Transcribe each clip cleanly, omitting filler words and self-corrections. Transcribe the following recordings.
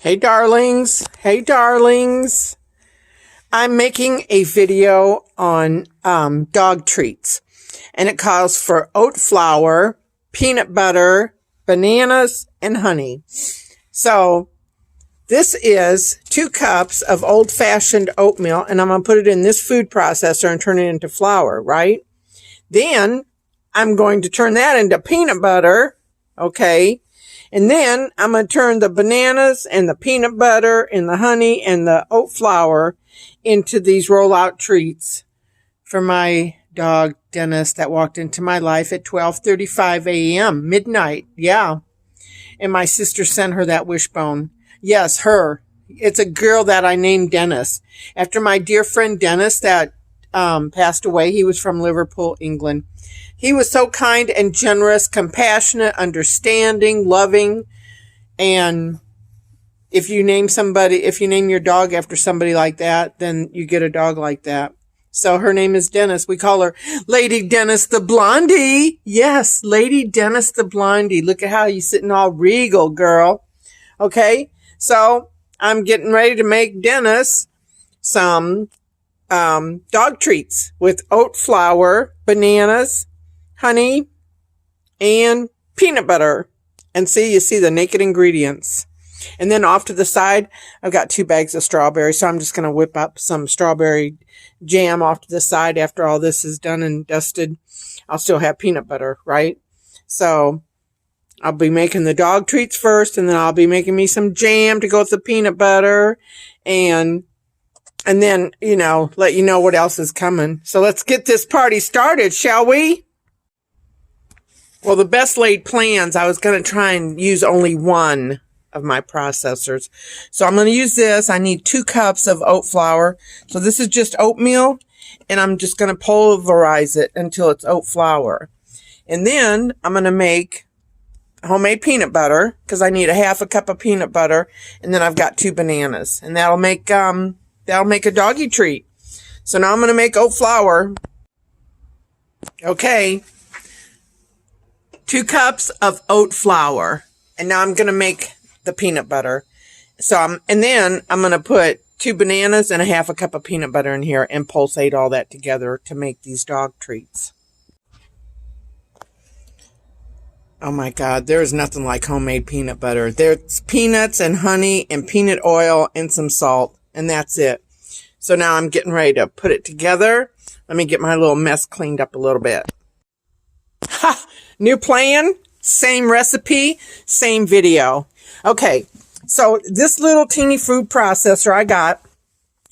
Hey darlings, hey darlings. I'm making a video on dog treats, and it calls for oat flour, peanut butter, bananas, and honey. So this is 2 cups of old-fashioned oatmeal, and I'm going to put it in this food processor and turn it into flour, right? Then I'm going to turn that into peanut butter, okay? And then I'm going to turn the bananas and the peanut butter and the honey and the oat flour into these rollout treats for my dog, Dennis, that walked into my life at 12:35 a.m., midnight. Yeah. And my sister sent her that wishbone. Yes, her. It's a girl that I named Dennis after my dear friend Dennis that passed away. He was from Liverpool, England. He was so kind and generous, compassionate, understanding, loving. And if you name your dog after somebody like that, then you get a dog like that. So her name is Dennis. We call her Lady Dennis the Blondie. Yes, Lady Dennis the Blondie. Look at how you're sitting all regal, girl. Okay, so I'm getting ready to make Dennis some dog treats with oat flour, bananas, honey, and peanut butter. And you see the naked ingredients. And then off to the side, I've got 2 bags of strawberries. So I'm just going to whip up some strawberry jam off to the side. After all this is done and dusted, I'll still have peanut butter, right? So I'll be making the dog treats first, and then I'll be making me some jam to go with the peanut butter, and then, let you know what else is coming. So let's get this party started, shall we? Well, the best laid plans, I was going to try and use only one of my processors. So I'm going to use this. I need 2 cups of oat flour. So this is just oatmeal, and I'm just going to pulverize it until it's oat flour. And then I'm going to make homemade peanut butter, because I need a 1/2 cup of peanut butter, and then I've got 2 bananas, and that'll make a doggy treat. So now I'm going to make oat flour. Okay. 2 cups of oat flour. And now I'm going to make the peanut butter. And then I'm going to put 2 bananas and a 1/2 cup of peanut butter in here and pulsate all that together to make these dog treats. Oh my God, there is nothing like homemade peanut butter. There's peanuts and honey and peanut oil and some salt, and that's it. So now I'm getting ready to put it together. Let me get my little mess cleaned up a little bit. Ha! New plan, same recipe, same video. Okay, so this little teeny food processor I got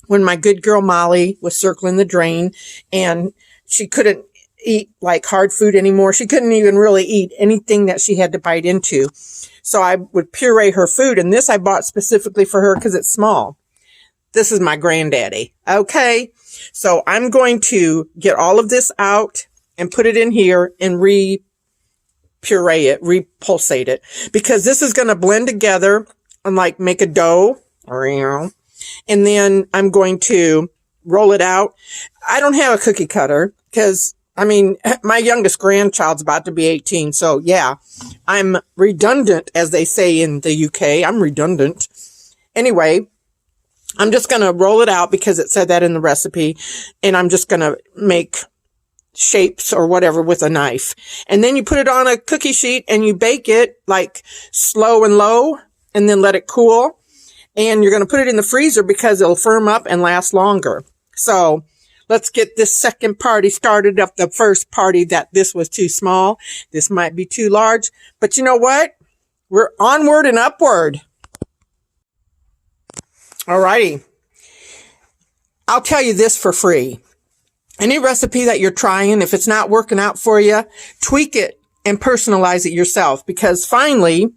when my good girl Molly was circling the drain, and she couldn't eat like hard food anymore. She couldn't even really eat anything that she had to bite into. So I would puree her food, and this I bought specifically for her because it's small. This is my granddaddy. Okay, so I'm going to get all of this out and put it in here and repuree it, repulsate it, because this is going to blend together and make a dough, and then I'm going to roll it out. I don't have a cookie cutter because, my youngest grandchild's about to be 18. So yeah, I'm redundant, as they say in the UK. I'm redundant. Anyway, I'm just going to roll it out because it said that in the recipe, and I'm just going to make shapes or whatever with a knife. And then you put it on a cookie sheet and you bake it slow and low, and then let it cool. And you're going to put it in the freezer because it'll firm up and last longer. So let's get this second party started up. The first party that this was too small. This might be too large, but you know what? We're onward and upward. Alrighty. I'll tell you this for free. Any recipe that you're trying, if it's not working out for you, tweak it and personalize it yourself, because finally,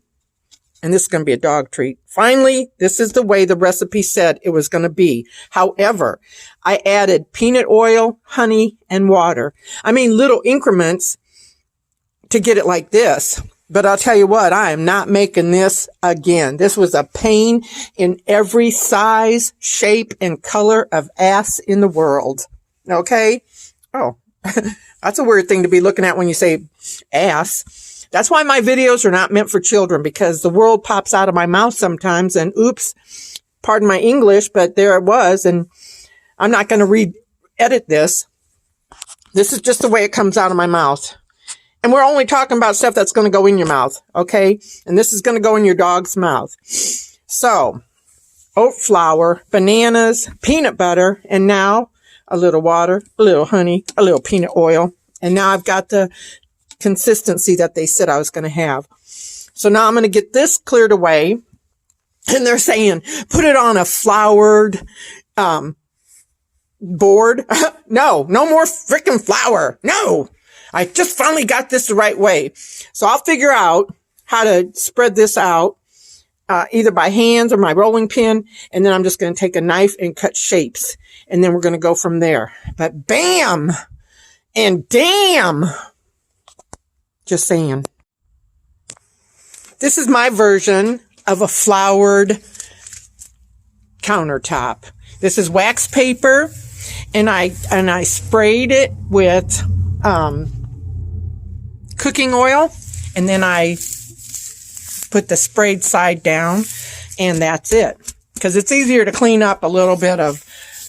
and this is going to be a dog treat, finally, this is the way the recipe said it was going to be. However, I added peanut oil, honey, and water. Little increments to get it like this. But I'll tell you what, I am not making this again. This was a pain in every size, shape, and color of ass in the world. Okay? Oh, that's a weird thing to be looking at when you say ass. That's why my videos are not meant for children, because the world pops out of my mouth sometimes and oops, pardon my English, but there it was. And I'm not going to re-edit this. This is just the way it comes out of my mouth. And we're only talking about stuff that's going to go in your mouth, okay? And this is going to go in your dog's mouth. So, oat flour, bananas, peanut butter, and now a little water, a little honey, a little peanut oil. And now I've got the consistency that they said I was going to have. So now I'm going to get this cleared away. And they're saying, put it on a floured board. No more freaking flour. No. I just finally got this the right way. So I'll figure out how to spread this out, either by hands or my rolling pin. And then I'm just going to take a knife and cut shapes. And then we're going to go from there. But bam and damn. Just saying. This is my version of a floured countertop. This is wax paper. And I sprayed it with, cooking oil, and then I put the sprayed side down, and that's it. Because it's easier to clean up a little bit of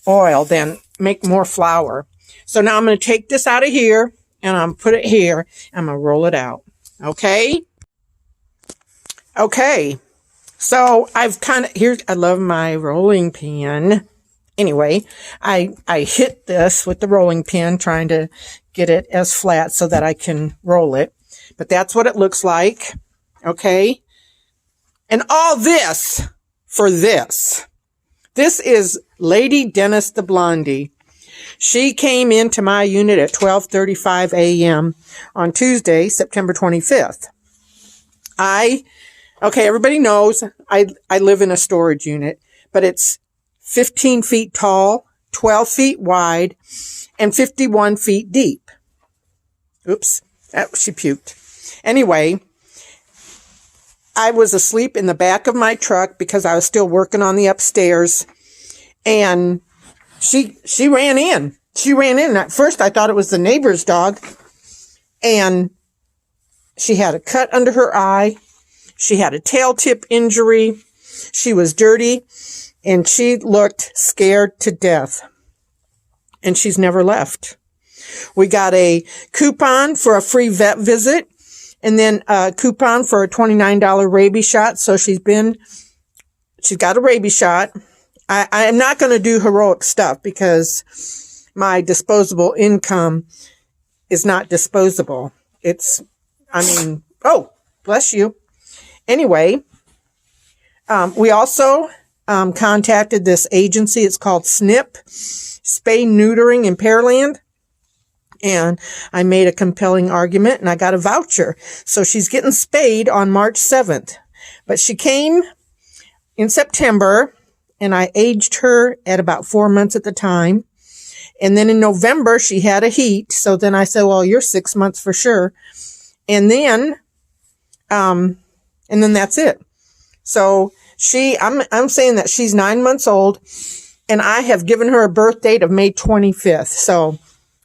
oil than make more flour. So now I'm going to take this out of here, and I'm going to put it here, and I'm going to roll it out. Okay? Okay. So I've I love my rolling pin. Anyway, I hit this with the rolling pin, trying to get it as flat so that I can roll it. But that's what it looks like. Okay. And all this for this. This is Lady Dennis the Blondie. She came into my unit at 12:35 a.m. on Tuesday, September 25th. Okay, everybody knows I live in a storage unit, but it's 15 feet tall, 12 feet wide, and 51 feet deep. Oops, she puked. Anyway, I was asleep in the back of my truck because I was still working on the upstairs, and she ran in. She ran in. At first, I thought it was the neighbor's dog, and she had a cut under her eye. She had a tail tip injury. She was dirty, and she looked scared to death, and she's never left. We got a coupon for a free vet visit, and then a coupon for a $29 rabies shot. So she's got a rabies shot. I am not going to do heroic stuff because my disposable income is not disposable. Oh, bless you. Anyway, we also contacted this agency. It's called SNP, Spay Neutering in Pearland. And I made a compelling argument, and I got a voucher. So she's getting spayed on March 7th. But she came in September, and I aged her at about 4 months at the time. And then in November, she had a heat. So then I said, well, you're 6 months for sure. And then that's it. So I'm saying that she's 9 months old, and I have given her a birth date of May 25th. So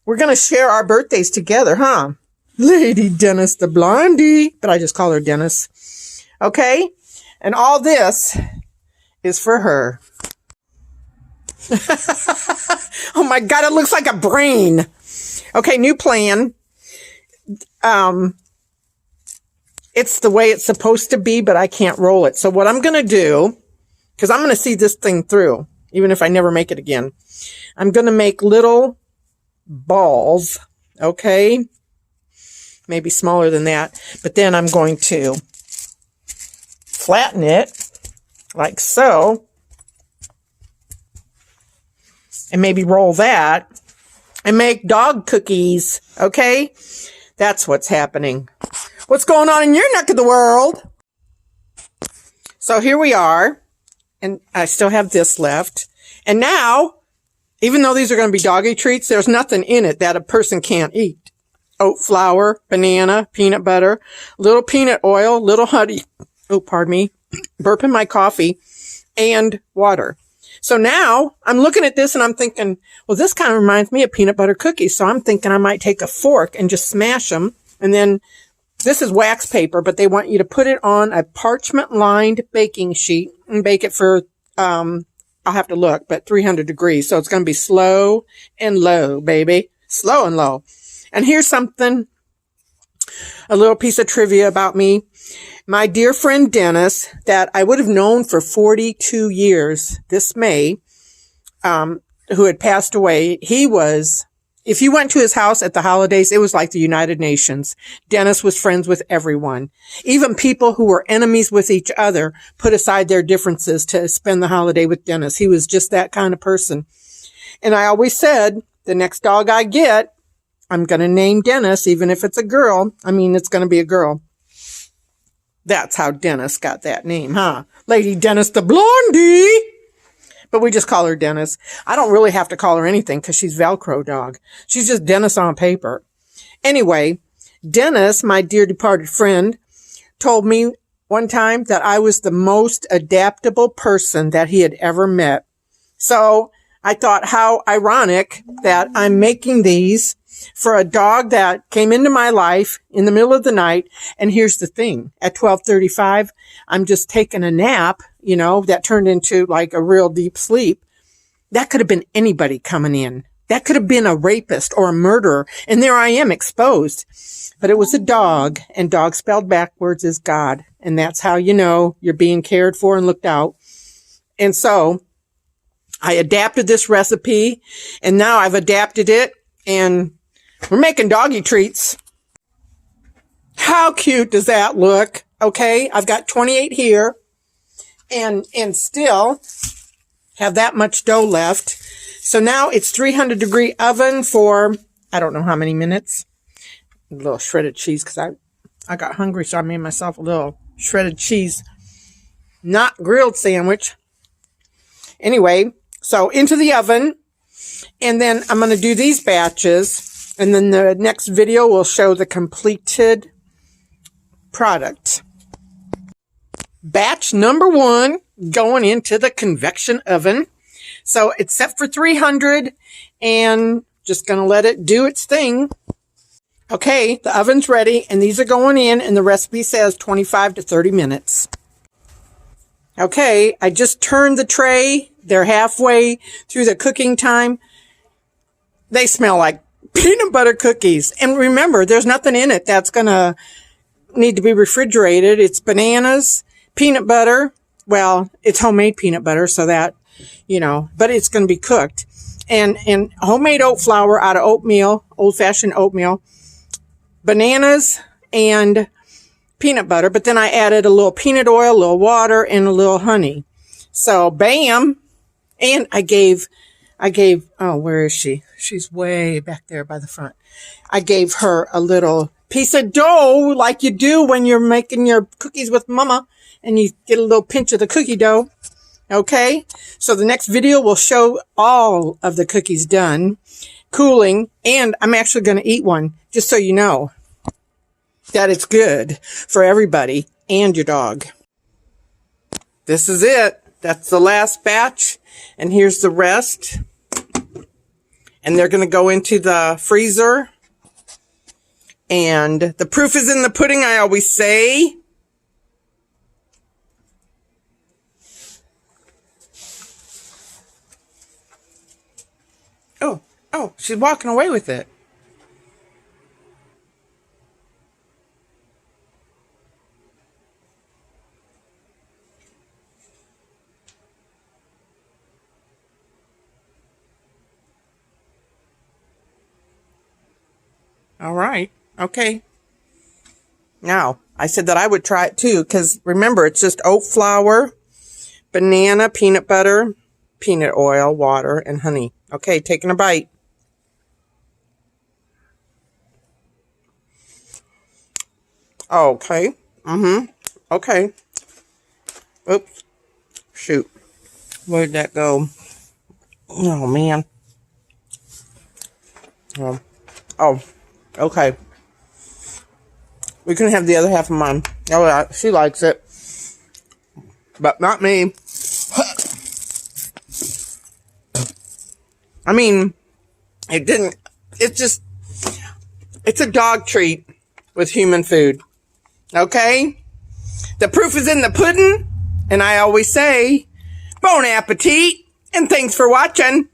we're going to share our birthdays together, huh? Lady Dennis the Blondie. But I just call her Dennis. Okay? And all this is for her. Oh my God, it looks like a brain. Okay, new plan. It's the way it's supposed to be, but I can't roll it. So what I'm going to do, because I'm going to see this thing through, even if I never make it again, I'm going to make little balls, okay? Maybe smaller than that. But then I'm going to flatten it like so. And maybe roll that and make dog cookies, okay? That's what's happening. What's going on in your neck of the world? So here we are, and I still have this left. And now, even though these are going to be doggy treats, there's nothing in it that a person can't eat. Oat flour, banana, peanut butter, little peanut oil, little honey. Oh, pardon me. Burping my coffee, and water. So now I'm looking at this and I'm thinking, well, this kind of reminds me of peanut butter cookies. So I'm thinking I might take a fork and just smash them and then This is wax paper, but they want you to put it on a parchment-lined baking sheet and bake it for, I'll have to look, but 300 degrees. So it's going to be slow and low, baby. Slow and low. And here's something, a little piece of trivia about me. My dear friend Dennis, that I would have known for 42 years this May, who had passed away, he was, if you went to his house at the holidays, it was like the United Nations. Dennis was friends with everyone. Even people who were enemies with each other put aside their differences to spend the holiday with Dennis. He was just that kind of person. And I always said, the next dog I get, I'm going to name Dennis, even if it's a girl. I mean, it's going to be a girl. That's how Dennis got that name, huh? Lady Dennis the Blondie. But we just call her Dennis. I don't really have to call her anything because she's Velcro dog. She's just Dennis on paper. Anyway, Dennis, my dear departed friend, told me one time that I was the most adaptable person that he had ever met. So I thought how ironic that I'm making these for a dog that came into my life in the middle of the night. And here's the thing. At 12:35, I'm just taking a nap, you know, that turned into like a real deep sleep. That could have been anybody coming in. That could have been a rapist or a murderer. And there I am exposed. But it was a dog, and dog spelled backwards is God. And that's how you know you're being cared for and looked out. And so I adapted this recipe, and now I've adapted it, and we're making doggy treats. How cute does that look? Okay, I've got 28 here and still have that much dough left. So now it's 300 degree oven for, I don't know how many minutes. A little shredded cheese because I got hungry, so I made myself a little shredded cheese, not grilled sandwich. Anyway, so into the oven, and then I'm going to do these batches. And then the next video will show the completed product. Batch number 1 going into the convection oven. So it's set for 300 and just going to let it do its thing. Okay, the oven's ready and these are going in and the recipe says 25 to 30 minutes. Okay, I just turned the tray. They're halfway through the cooking time. They smell like peanut butter cookies. And remember, there's nothing in it that's going to need to be refrigerated. It's bananas, peanut butter. Well, it's homemade peanut butter, so that, you know, but it's going to be cooked. And homemade oat flour out of oatmeal, old-fashioned oatmeal, bananas, and peanut butter. But then I added a little peanut oil, a little water, and a little honey. So, bam. And I gave, oh, where is she? She's way back there by the front. I gave her a little piece of dough like you do when you're making your cookies with mama and you get a little pinch of the cookie dough. Okay. So the next video will show all of the cookies done, cooling, and I'm actually going to eat one just so you know that it's good for everybody and your dog. This is it. That's the last batch. And here's the rest. And they're going to go into the freezer. And the proof is in the pudding, I always say. Oh, she's walking away with it. All right. Okay. Now, I said that I would try it too, because remember, it's just oat flour, banana, peanut butter, peanut oil, water, and honey. Okay, taking a bite. Okay. Okay. Oops. Shoot. Where'd that go? Oh, man. Oh. Okay. We can have the other half of mine. Oh, yeah, she likes it. But not me. I mean, it's a dog treat with human food. Okay? The proof is in the pudding. And I always say, bon appetit, and thanks for watching.